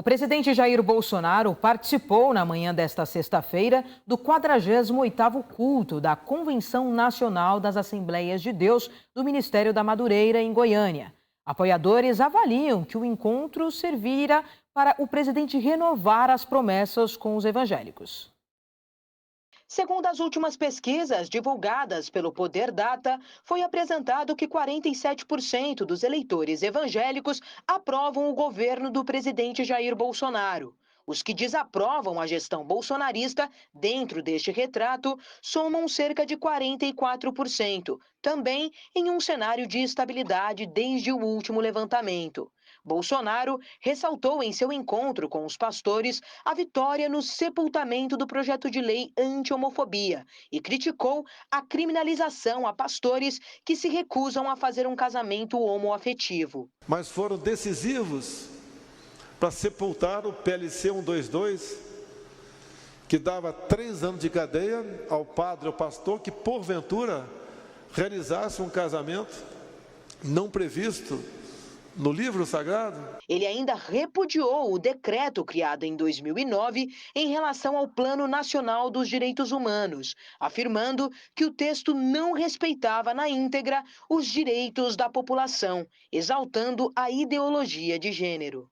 O presidente Jair Bolsonaro participou na manhã desta sexta-feira do 48º culto da Convenção Nacional das Assembleias de Deus do Ministério da Madureira, em Goiânia. Apoiadores avaliam que o encontro servirá para o presidente renovar as promessas com os evangélicos. Segundo as últimas pesquisas divulgadas pelo Poder Data, foi apresentado que 47% dos eleitores evangélicos aprovam o governo do presidente Jair Bolsonaro. Os que desaprovam a gestão bolsonarista, dentro deste retrato, somam cerca de 44%, também em um cenário de estabilidade desde o último levantamento. Bolsonaro ressaltou em seu encontro com os pastores a vitória no sepultamento do projeto de lei anti-homofobia e criticou a criminalização a pastores que se recusam a fazer um casamento homoafetivo. Mas foram decisivos para sepultar o PLC 122, que dava 3 anos de cadeia ao padre ou pastor que, porventura, realizasse um casamento não previsto no livro sagrado. Ele ainda repudiou o decreto criado em 2009 em relação ao Plano Nacional dos Direitos Humanos, afirmando que o texto não respeitava na íntegra os direitos da população, exaltando a ideologia de gênero.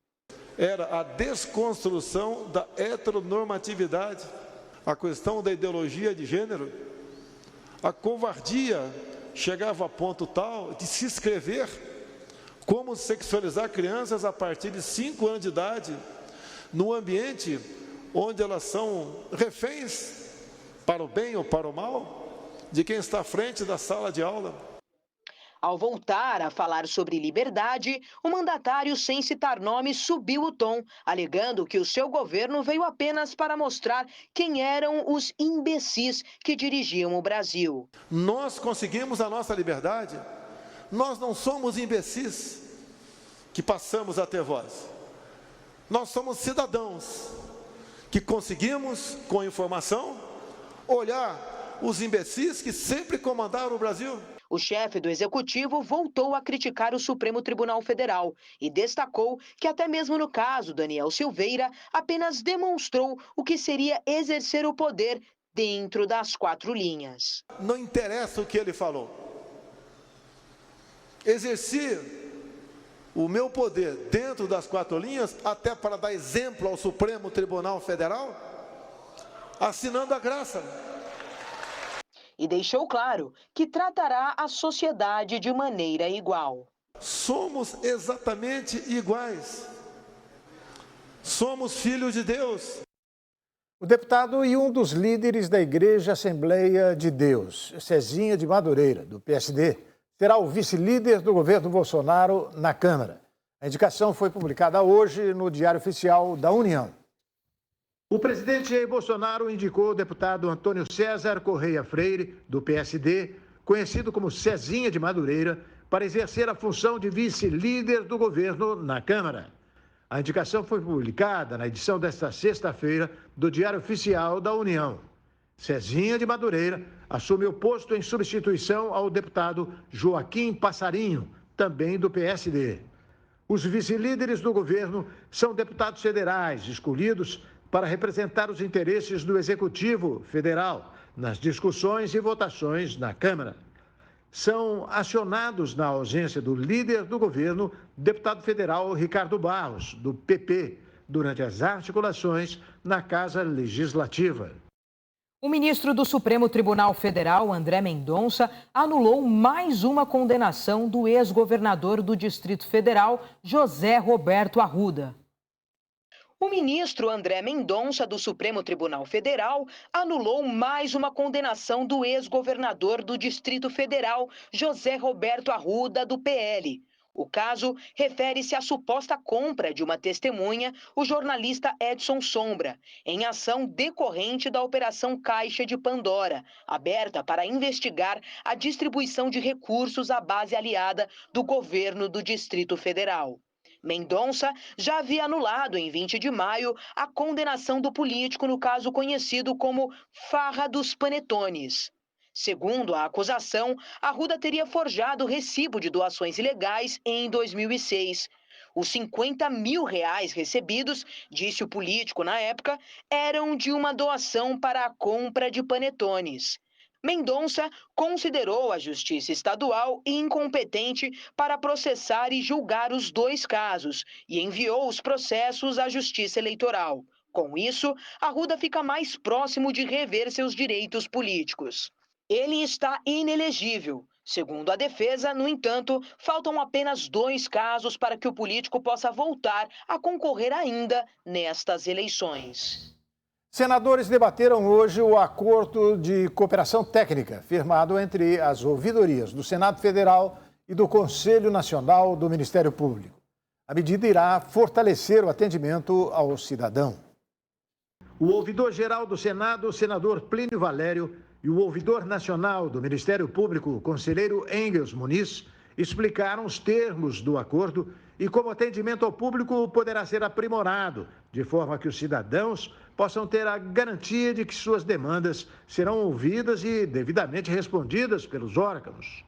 Era a desconstrução da heteronormatividade, a questão da ideologia de gênero. A covardia chegava a ponto tal de se escrever como sexualizar crianças a partir de 5 anos de idade, num ambiente onde elas são reféns, para o bem ou para o mal, de quem está à frente da sala de aula. Ao voltar a falar sobre liberdade, o mandatário, sem citar nomes, subiu o tom, alegando que o seu governo veio apenas para mostrar quem eram os imbecis que dirigiam o Brasil. Nós conseguimos a nossa liberdade. Nós não somos imbecis que passamos a ter voz. Nós somos cidadãos que conseguimos, com informação, olhar os imbecis que sempre comandaram o Brasil. O chefe do Executivo voltou a criticar o Supremo Tribunal Federal e destacou que até mesmo no caso Daniel Silveira, apenas demonstrou o que seria exercer o poder dentro das 4 linhas. Não interessa o que ele falou. Exerci o meu poder dentro das 4 linhas, até para dar exemplo ao Supremo Tribunal Federal, assinando a graça. E deixou claro que tratará a sociedade de maneira igual. Somos exatamente iguais. Somos filhos de Deus. O deputado e um dos líderes da Igreja Assembleia de Deus, Cezinha de Madureira, do PSD, será o vice-líder do governo Bolsonaro na Câmara. A indicação foi publicada hoje no Diário Oficial da União. O presidente Jair Bolsonaro indicou o deputado Antônio César Correia Freire, do PSD, conhecido como Cezinha de Madureira, para exercer a função de vice-líder do governo na Câmara. A indicação foi publicada na edição desta sexta-feira do Diário Oficial da União. Cezinha de Madureira assume o posto em substituição ao deputado Joaquim Passarinho, também do PSD. Os vice-líderes do governo são deputados federais escolhidos para representar os interesses do Executivo Federal nas discussões e votações na Câmara. São acionados na ausência do líder do governo, deputado federal Ricardo Barros, do PP, durante as articulações na Casa Legislativa. O ministro do Supremo Tribunal Federal, André Mendonça, anulou mais uma condenação do ex-governador do Distrito Federal, José Roberto Arruda. O ministro André Mendonça, do Supremo Tribunal Federal, anulou mais uma condenação do ex-governador do Distrito Federal, José Roberto Arruda, do PL. O caso refere-se à suposta compra de uma testemunha, o jornalista Edson Sombra, em ação decorrente da Operação Caixa de Pandora, aberta para investigar a distribuição de recursos à base aliada do governo do Distrito Federal. Mendonça já havia anulado em 20 de maio a condenação do político no caso conhecido como Farra dos Panetones. Segundo a acusação, Arruda teria forjado recibo de doações ilegais em 2006. Os R$50 mil recebidos, disse o político na época, eram de uma doação para a compra de panetones. Mendonça considerou a Justiça Estadual incompetente para processar e julgar os dois casos e enviou os processos à Justiça Eleitoral. Com isso, Arruda fica mais próximo de rever seus direitos políticos. Ele está inelegível. Segundo a defesa, no entanto, faltam apenas 2 casos para que o político possa voltar a concorrer ainda nestas eleições. Senadores debateram hoje o acordo de cooperação técnica firmado entre as ouvidorias do Senado Federal e do Conselho Nacional do Ministério Público. A medida irá fortalecer o atendimento ao cidadão. O ouvidor-geral do Senado, o senador Plínio Valério, e o ouvidor nacional do Ministério Público, o conselheiro Engels Muniz, explicaram os termos do acordo e como o atendimento ao público poderá ser aprimorado, de forma que os cidadãos possam ter a garantia de que suas demandas serão ouvidas e devidamente respondidas pelos órgãos.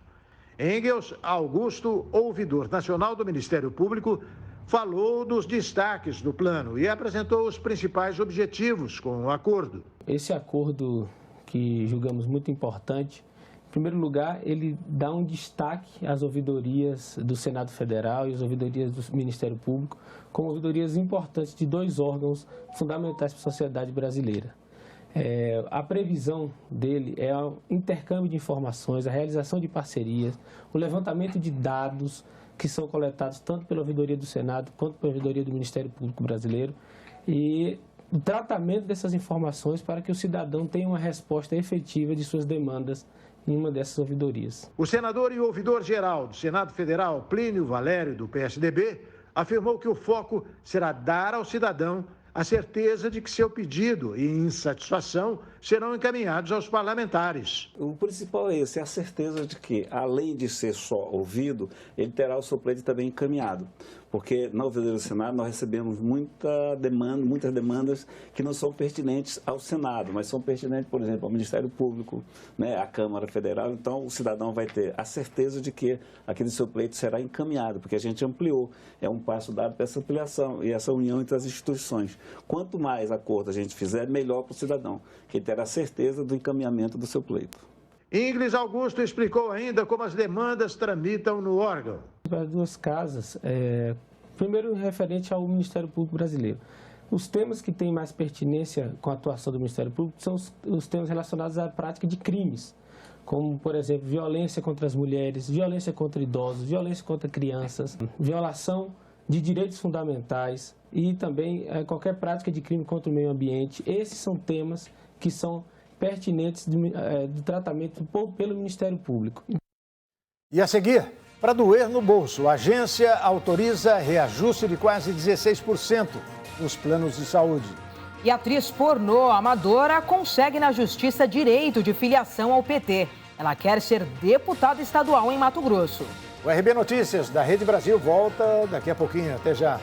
Engels Augusto, ouvidor nacional do Ministério Público, falou dos destaques do plano e apresentou os principais objetivos com o acordo. Esse acordo, que julgamos muito importante, em primeiro lugar, ele dá um destaque às ouvidorias do Senado Federal e às ouvidorias do Ministério Público, como ouvidorias importantes de 2 órgãos fundamentais para a sociedade brasileira. A previsão dele é o intercâmbio de informações, a realização de parcerias, o levantamento de dados que são coletados tanto pela ouvidoria do Senado quanto pela ouvidoria do Ministério Público brasileiro e o tratamento dessas informações para que o cidadão tenha uma resposta efetiva de suas demandas em uma dessas ouvidorias. O senador e ouvidor-geral do Senado Federal, Plínio Valério, do PSDB, afirmou que o foco será dar ao cidadão a certeza de que seu pedido e insatisfação serão encaminhados aos parlamentares. O principal é esse, é a certeza de que, além de ser só ouvido, ele terá o seu pleito também encaminhado. Porque na ouvidoria do Senado nós recebemos muitas demandas que não são pertinentes ao Senado, mas são pertinentes, por exemplo, ao Ministério Público, né, à Câmara Federal. Então o cidadão vai ter a certeza de que aquele seu pleito será encaminhado, porque a gente ampliou. É um passo dado para essa ampliação e essa união entre as instituições. Quanto mais acordo a gente fizer, melhor para o cidadão, que ele terá certeza do encaminhamento do seu pleito. Ingles Augusto explicou ainda como as demandas tramitam no órgão. Para 2 casas, primeiro referente ao Ministério Público brasileiro. Os temas que têm mais pertinência com a atuação do Ministério Público são os temas relacionados à prática de crimes, como, por exemplo, violência contra as mulheres, violência contra idosos, violência contra crianças, violação de direitos fundamentais e também qualquer prática de crime contra o meio ambiente. Esses são temas que são pertinentes do tratamento pelo Ministério Público. E a seguir, para doer no bolso, a agência autoriza reajuste de quase 16% nos planos de saúde. E a atriz pornô amadora consegue na justiça direito de filiação ao PT. Ela quer ser deputada estadual em Mato Grosso. O RB Notícias da Rede Brasil volta daqui a pouquinho. Até já.